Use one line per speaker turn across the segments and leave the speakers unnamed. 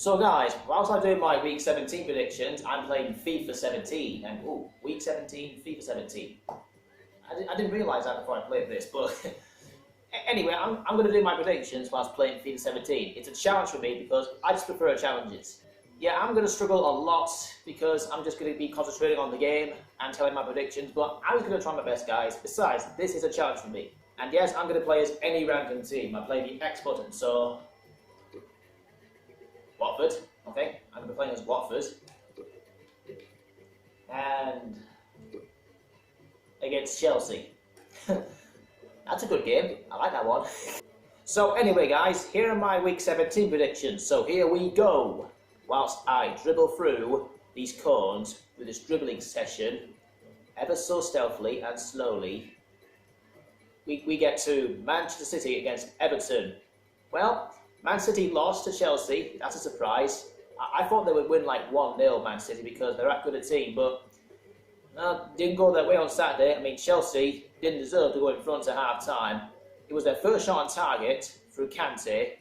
So guys, whilst I'm doing my Week 17 predictions, I'm playing FIFA 17, and Week 17, FIFA 17. I didn't realise that before I played this, but anyway, I'm going to do my predictions whilst playing FIFA 17. It's a challenge for me because I just prefer challenges. Yeah, I'm going to struggle a lot because I'm just going to be concentrating on the game and telling my predictions, but I'm just going to try my best, guys. Besides, this is a challenge for me. And yes, I'm going to play as any random team. I play the X button, so Watford, okay, I'm going to be playing as Watford. And against Chelsea. That's a good game, I like that one. So anyway guys, here are my Week 17 predictions, so here we go. Whilst I dribble through these cones with this dribbling session, ever so stealthily and slowly, we get to Manchester City against Everton. Well, Man City lost to Chelsea, that's a surprise. I thought they would win like 1-0 Man City because they're that good a team, but didn't go their way on Saturday. I mean, Chelsea didn't deserve to go in front at half-time. It was their first shot on target through Kante.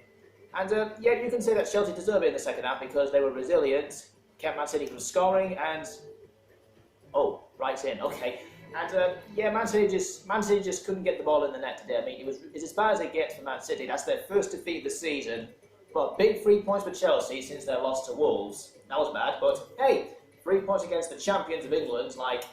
And yeah, you can say that Chelsea deserved it in the second half because they were resilient, kept Man City from scoring, and right in, okay. And yeah, Man City just couldn't get the ball in the net today. I mean, it's as bad as it gets for Man City. That's their first defeat of the season. But big 3 points for Chelsea since their loss to Wolves. That was bad, but hey, 3 points against the champions of England, like,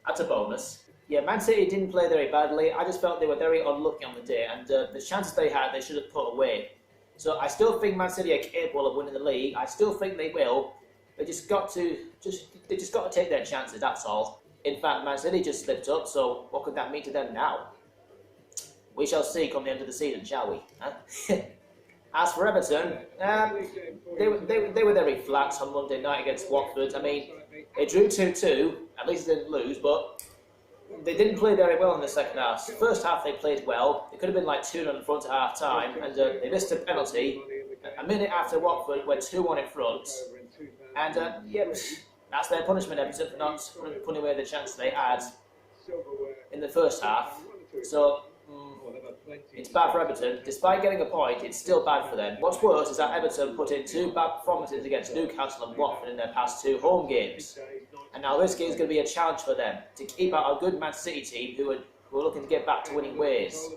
that's a bonus. Yeah, Man City didn't play very badly. I just felt they were very unlucky on the day, and the chances they had, they should have put away. So I still think Man City are capable of winning the league. I still think they will. They just got to take their chances. That's all. In fact, Man City just slipped up. So what could that mean to them now? We shall see come the end of the season, shall we? Huh? As for Everton, they were very flat on Monday night against Watford. I mean, they drew 2-2. At least they didn't lose, but they didn't play very well in the second half. First half they played well. It could have been like 2-0 in front at half time, and they missed a penalty. A minute after Watford went 2-1 in front, and yeah, that's their punishment, Everton, for not putting away the chance they had in the first half. So it's bad for Everton. Despite getting a point, it's still bad for them. What's worse is that Everton put in 2 bad performances against Newcastle and Watford in their past 2 home games. And now this game is going to be a challenge for them to keep out a good Man City team who are looking to get back to winning ways.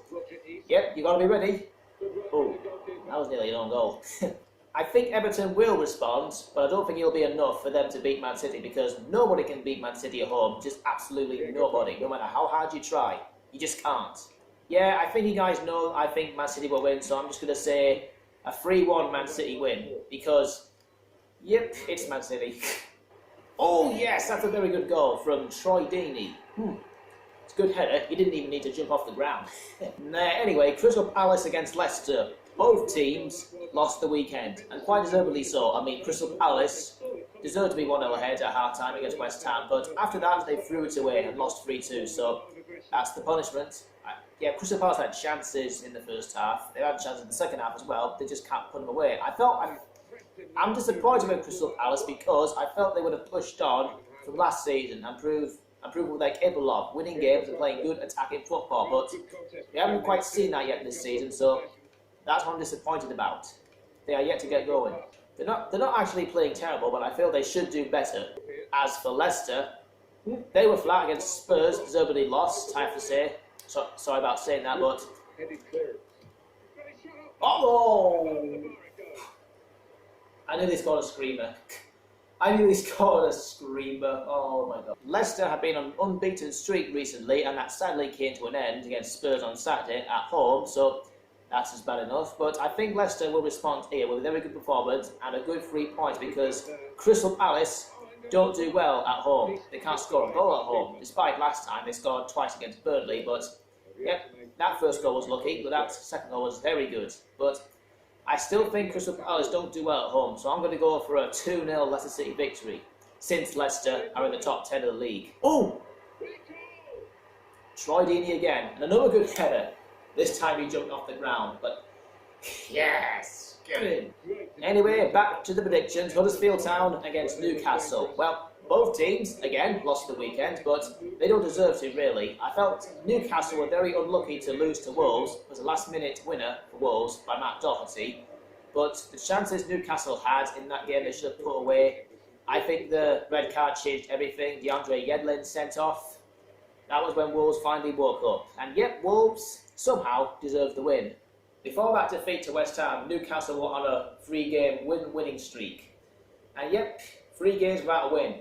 Yep, you got to be ready. Oh, that was nearly an own goal. I think Everton will respond, but I don't think it'll be enough for them to beat Man City because nobody can beat Man City at home. Just absolutely nobody. No matter how hard you try, you just can't. Yeah, I think you guys know I think Man City will win, so I'm just going to say a 3-1 Man City win because, yep, it's Man City. Oh yes, that's a very good goal from Troy Deeney. It's a good header, he didn't even need to jump off the ground. Anyway, Crystal Palace against Leicester. Both teams lost the weekend, and quite deservedly so. I mean, Crystal Palace deserved to be 1-0 ahead at half-time against West Ham, but after that they threw it away and lost 3-2, so that's the punishment. Yeah, Crystal Palace had chances in the first half. They had chances in the second half as well. They just can't put them away. I'm disappointed with Crystal Palace because I felt they would have pushed on from last season and proved what they're capable of, winning games and playing good attacking football. But we haven't quite seen that yet this season, so that's what I'm disappointed about. They are yet to get going. They're not actually playing terrible, but I feel they should do better. As for Leicester, they were flat against Spurs, deservedly lost, I have to say. So, sorry about saying that, but I nearly scored a screamer. Oh my god. Leicester have been on an unbeaten streak recently, and that sadly came to an end against Spurs on Saturday at home, so that's just bad enough. But I think Leicester will respond here with a very good performance and a good 3 points because Crystal Palace don't do well at home. They can't score a goal at home, despite last time they scored twice against Burnley, but yep, that first goal was lucky, but that second goal was very good. But I still think Crystal Palace don't do well at home, so I'm going to go for a 2-0 Leicester City victory, since Leicester are in the top 10 of the league. Oh! Troy Deeney again, and another good header. This time he jumped off the ground, but yes, get in. Anyway, back to the predictions. Wethersfield Town against Newcastle. Well, both teams, again, lost the weekend, but they don't deserve to, really. I felt Newcastle were very unlucky to lose to Wolves. It was a last-minute winner for Wolves by Matt Doherty. But the chances Newcastle had in that game they should have put away. I think the red card changed everything. DeAndre Yedlin sent off. That was when Wolves finally woke up. And yet Wolves somehow deserved the win. Before that defeat to West Ham, Newcastle were on a 3-game winning streak. And yep, 3 games without a win.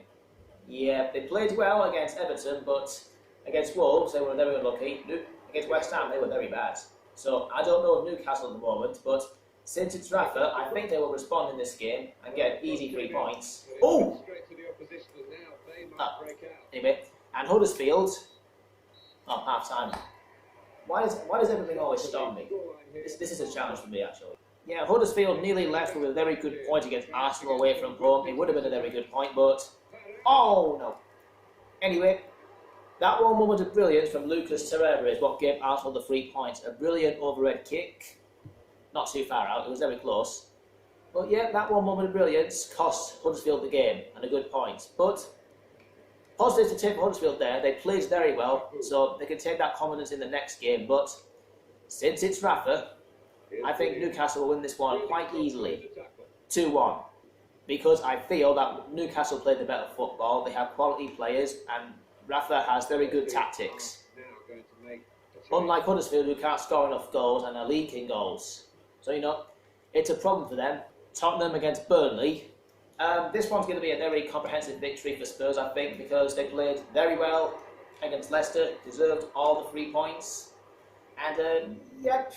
Yeah, they played well against Everton, but against Wolves they were very unlucky. Against West Ham they were very bad. So I don't know of Newcastle at the moment, but since it's Rafa, I think they will respond in this game and get an easy 3 points. Oh! Anyway, and Huddersfield. Oh, half time. Why does everything always stop me? This is a challenge for me, actually. Yeah, Huddersfield nearly left with a very good point against Arsenal away from home. It would have been a very good point, but... Oh, no. Anyway, that one moment of brilliance from Lucas Torreira is what gave Arsenal the 3 points. A brilliant overhead kick. Not too far out, it was very close. But yeah, that one moment of brilliance cost Huddersfield the game and a good point. But positives to take for Huddersfield there, they played very well, so they can take that confidence in the next game. But since it's Rafa, I think Newcastle will win this one quite easily, 2-1. Because I feel that Newcastle played the better football, they have quality players, and Rafa has very good tactics. Unlike Huddersfield, who can't score enough goals and are leaking goals. So, you know, it's a problem for them. Tottenham against Burnley. This one's going to be a very comprehensive victory for Spurs, I think, because they played very well against Leicester, deserved all the 3 points. And, yep,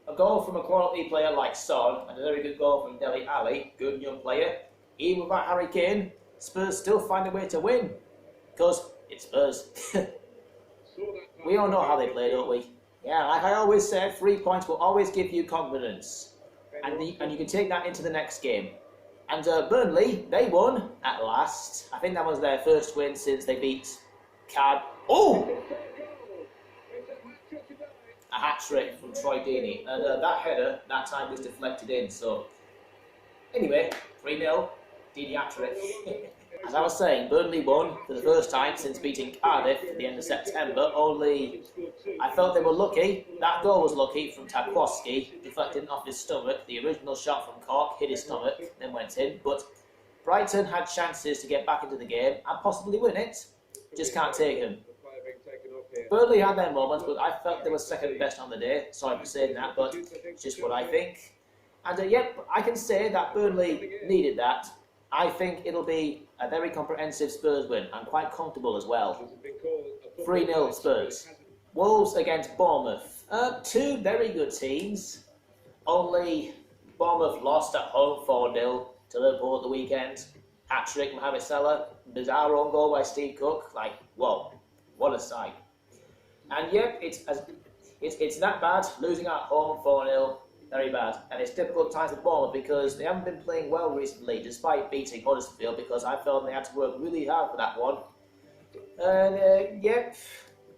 a goal from a quality player like Son, and a very good goal from Dele Alli, good young player. Even without Harry Kane, Spurs still find a way to win, because it's Spurs. We all know how they play, don't we? Yeah, like I always said, 3 points will always give you confidence. And you can take that into the next game. And Burnley, they won at last. I think that was their first win since they beat Cardiff. Oh! A hat-trick from Troy Deeney. And that header, that time was deflected in. So, anyway, 3-0, Deeney hat-trick. As I was saying, Burnley won for the first time since beating Cardiff at the end of September, only I felt they were lucky. That goal was lucky from Tarkowski, deflecting off his stomach. The original shot from Cork hit his stomach, then went in. But Brighton had chances to get back into the game and possibly win it. Just can't take them. Burnley had their moments, but I felt they were second best on the day. Sorry for saying that, but it's just what I think. And yep, I can say that Burnley needed that. I think it'll be a very comprehensive Spurs win. I'm quite comfortable as well. 3-0 Spurs. Wolves against Bournemouth. 2 very good teams. Only Bournemouth lost at home 4-0 to Liverpool at the weekend. Hat-trick Mohamed Salah. Bizarre own goal by Steve Cook. Like, whoa, what a sight. And yep, it's that bad. Losing at home 4-0. Very bad, and it's difficult times for Bournemouth because they haven't been playing well recently, despite beating Huddersfield, because I felt they had to work really hard for that one. And yep,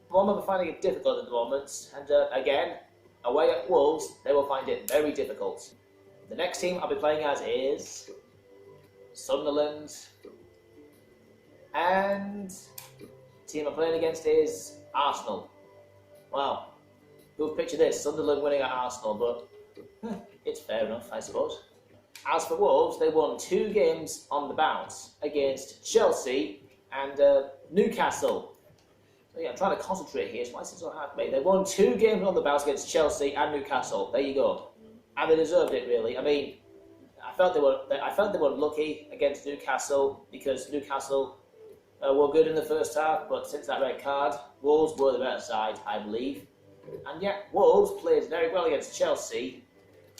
Bournemouth are finding it difficult at the moment, and again, away at Wolves, they will find it very difficult. The next team I'll be playing as is Sunderland, and the team I'm playing against is Arsenal. Wow, who'd picture this, Sunderland winning at Arsenal, but it's fair enough, I suppose. As for Wolves, they won 2 games on the bounce against Chelsea and Newcastle. So yeah, I'm trying to concentrate here, so why is it so hard for me? They won 2 games on the bounce against Chelsea and Newcastle. There you go. And they deserved it, really. I mean, I felt they were lucky against Newcastle because Newcastle were good in the first half, but since that red card, Wolves were the better side, I believe. And yet, Wolves played very well against Chelsea,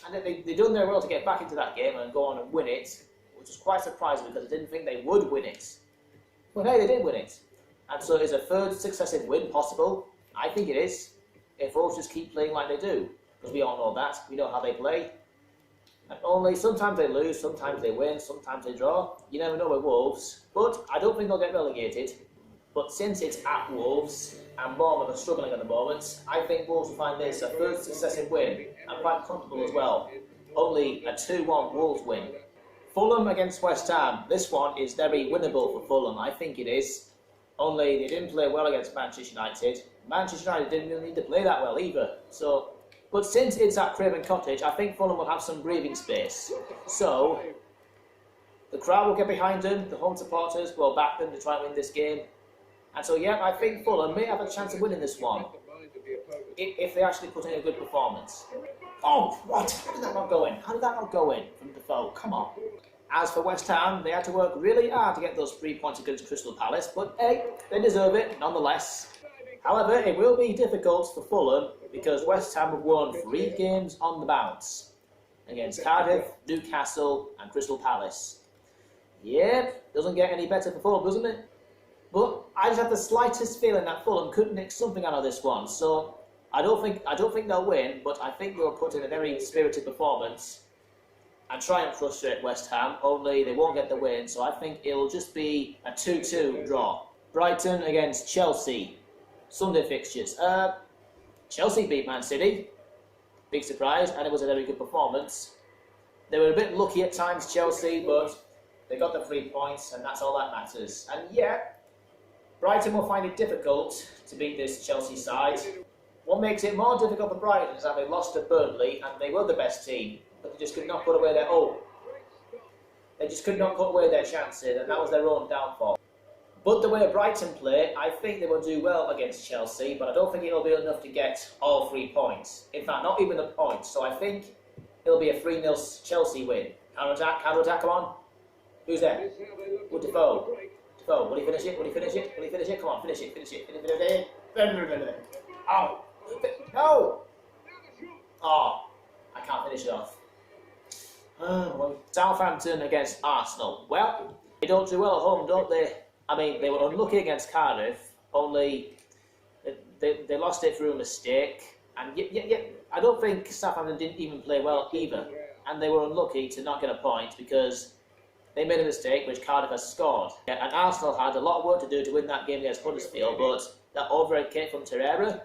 and they done very well to get back into that game and go on and win it, which was quite surprising because I didn't think they would win it. But hey, they did win it. And so is a 3rd successive win possible? I think it is, if Wolves just keep playing like they do, because we all know that, we know how they play. And only sometimes they lose, sometimes they win, sometimes they draw. You never know with Wolves, but I don't think they'll get relegated. But since it's at Wolves, and Bournemouth are struggling at the moment, I think Wolves will find this a 3rd successive win. I'm quite comfortable as well. Only a 2-1 Wolves win. Fulham against West Ham. This one is very winnable for Fulham. I think it is. Only they didn't play well against Manchester United. Manchester United didn't really need to play that well either. So But since it's at Craven Cottage, I think Fulham will have some breathing space. So, the crowd will get behind them, the home supporters will back them to try and win this game. And so, yeah, I think Fulham may have a chance of winning this one, if they actually put in a good performance. Oh, what? How did that not go in? How did that not go in from Defoe? Come on. As for West Ham, they had to work really hard to get those 3 points against Crystal Palace, but hey, they deserve it nonetheless. However, it will be difficult for Fulham because West Ham have won 3 games on the bounce against Cardiff, Newcastle and Crystal Palace. Yep, doesn't get any better for Fulham, doesn't it? But I just have the slightest feeling that Fulham could nick something out of this one, so I don't think they'll win, but I think they'll put in a very spirited performance and try and frustrate West Ham, only they won't get the win, so I think it'll just be a 2-2 draw. Brighton against Chelsea. Sunday fixtures. Chelsea beat Man City. Big surprise, and it was a very good performance. They were a bit lucky at times, Chelsea, but they got the 3 points, and that's all that matters. And yeah, Brighton will find it difficult to beat this Chelsea side. What makes it more difficult for Brighton is that they lost to Burnley, and they were the best team, but they just could not put away their They just could not put away their chances, and that was their own downfall. But the way Brighton play, I think they will do well against Chelsea, but I don't think it'll be enough to get all 3 points. In fact, not even the points. So I think it'll be a 3-0 Chelsea win. Counter-attack, come on. Who's there? Oh, Defoe. Defoe, will he finish it? Will he finish it? Will he finish it? Come on, finish it. Oh, no! Oh, I can't finish it off. Southampton against Arsenal. Well, they don't do well at home, don't they? I mean, they were unlucky against Cardiff, only they lost it through a mistake. And I don't think Southampton didn't even play well either. And they were unlucky to not get a point because they made a mistake which Cardiff has scored. And Arsenal had a lot of work to do to win that game against Wethersfield, but that overhead kick from Torreira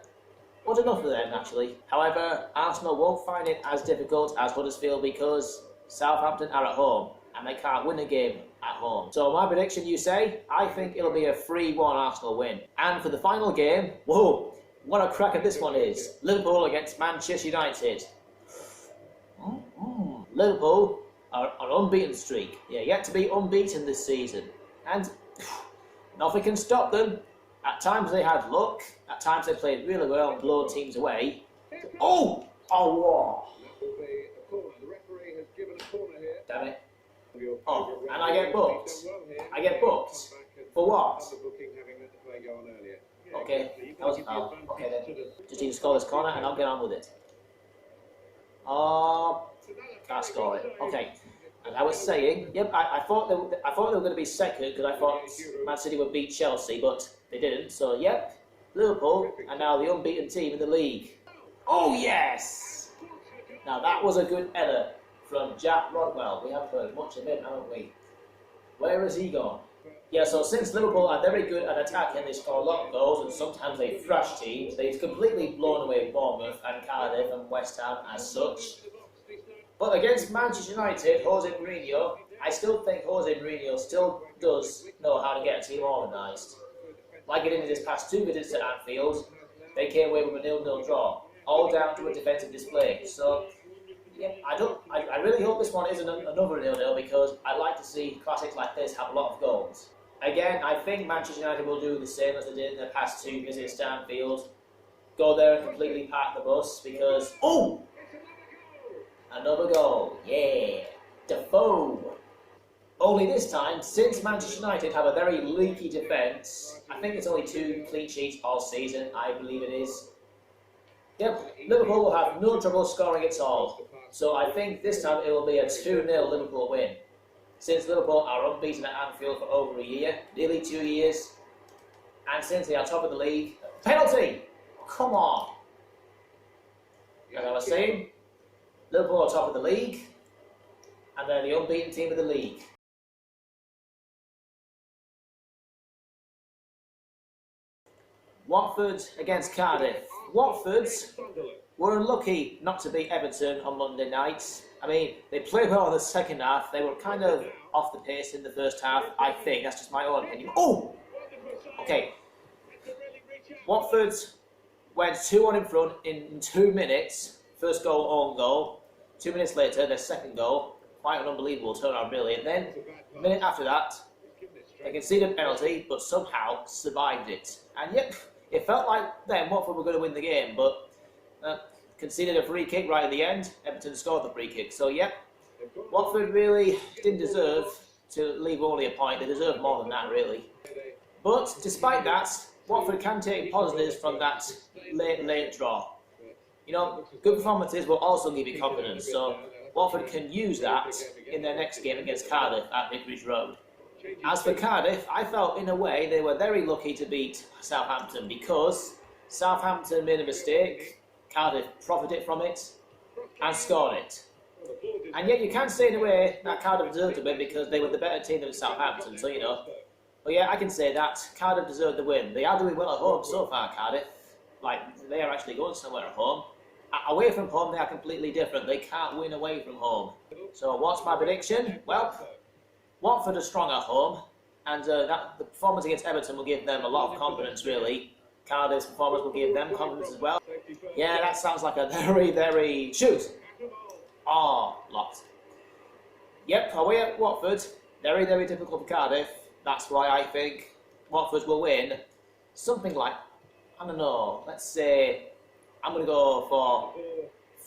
was enough for them, actually. However, Arsenal won't find it as difficult as Huddersfield because Southampton are at home and they can't win a game at home. So my prediction, you say, I think it'll be a 3-1 Arsenal win. And for the final game, whoa, what a cracker this one is. Liverpool against Manchester United. Liverpool are on unbeaten streak. Yeah, yet to be unbeaten this season. And nothing can stop them. At times they had luck. At times they played really well and blown teams away. Oh! Oh, damn it. Oh, and I get booked. I get booked. For what? Okay, that was a foul. Okay then. Just need to score this corner and I'll get on with it. Oh, can't score it. Okay. And I was saying, yep, I thought they were going to be second because I thought Man City would beat Chelsea, but they didn't. So, yep, Liverpool are now the unbeaten team in the league. Oh, yes! Now, that was a good header from Jack Rodwell. We haven't heard much of him, haven't we? Where has he gone? Yeah, so since Liverpool are very good at attacking, they score a lot of goals and sometimes they thrash teams. They've completely blown away Bournemouth and Cardiff and West Ham as such. But against Manchester United, Jose Mourinho, I still think Jose Mourinho still does know how to get a team organised. Like he did in his past 2 visits to Anfield, they came away with a 0-0 draw, all down to a defensive display. So, yeah, I really hope this one isn't another 0-0 because I like to see classics like this have a lot of goals. Again, I think Manchester United will do the same as they did in their past 2 visits to Anfield. Go there and completely park the bus because... Oh! Another goal, yeah, Defoe. Only this time, since Manchester United have a very leaky defence, I think it's only 2 clean sheets all season, I believe it is. Yep, Liverpool will have no trouble scoring at all. So I think this time it will be a 2-0 Liverpool win. Since Liverpool are unbeaten at Anfield for over a year, nearly 2 years, and since they are top of the league, penalty! Come on! As I was saying, Liverpool are top of the league, and they're the unbeaten team of the league. Watford against Cardiff. Watford were unlucky not to beat Everton on Monday night. I mean, they played well in the second half. They were kind of off the pace in the first half, I think. That's just my own opinion. Oh! Okay. Watford went 2-1 in front in 2 minutes First goal, own goal. 2 minutes later, their second goal. Quite an unbelievable turnaround, really. And then, a minute after that, they conceded a penalty, but somehow survived it. And yep, it felt like then Watford were going to win the game, but conceded a free kick right at the end. Everton scored the free kick. So yep, Watford really didn't deserve to leave only a point. They deserved more than that, really. But despite that, Watford can take positives from that late draw. You know, good performances will also give you confidence. So Watford can use that in their next game against Cardiff at Vicarage Road. As for Cardiff, I felt in a way they were very lucky to beat Southampton because Southampton made a mistake, Cardiff profited from it and scored it. And yet you can say in a way that Cardiff deserved to win because they were the better team than Southampton, so you know. But yeah, I can say that Cardiff deserved the win. They are doing well at home so far, Cardiff. Like, they are actually going somewhere at home. Away from home, they are completely different. They can't win away from home. So what's my prediction? Well, Watford are strong at home, and the performance against Everton will give them a lot of confidence, really. Cardiff's performance will give them confidence as well. Yeah, that sounds like a very... Shoot! Oh, locked. Yep, away at Watford. Very difficult for Cardiff. That's why I think Watford will win. Something like, I don't know, let's say, I'm going to go for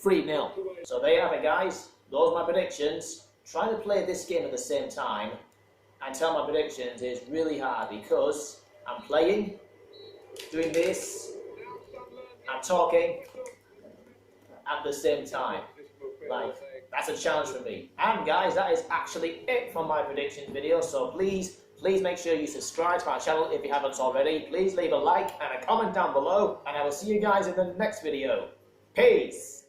3-0. So there you have it, guys. Those are my predictions. Trying to play this game at the same time and tell my predictions is really hard because I'm playing, doing this, and talking at the same time. Like, that's a challenge for me. And guys, that is actually it for my predictions video. So please make sure you subscribe to my channel if you haven't already. Please leave a like and a comment down below, and I will see you guys in the next video. Peace!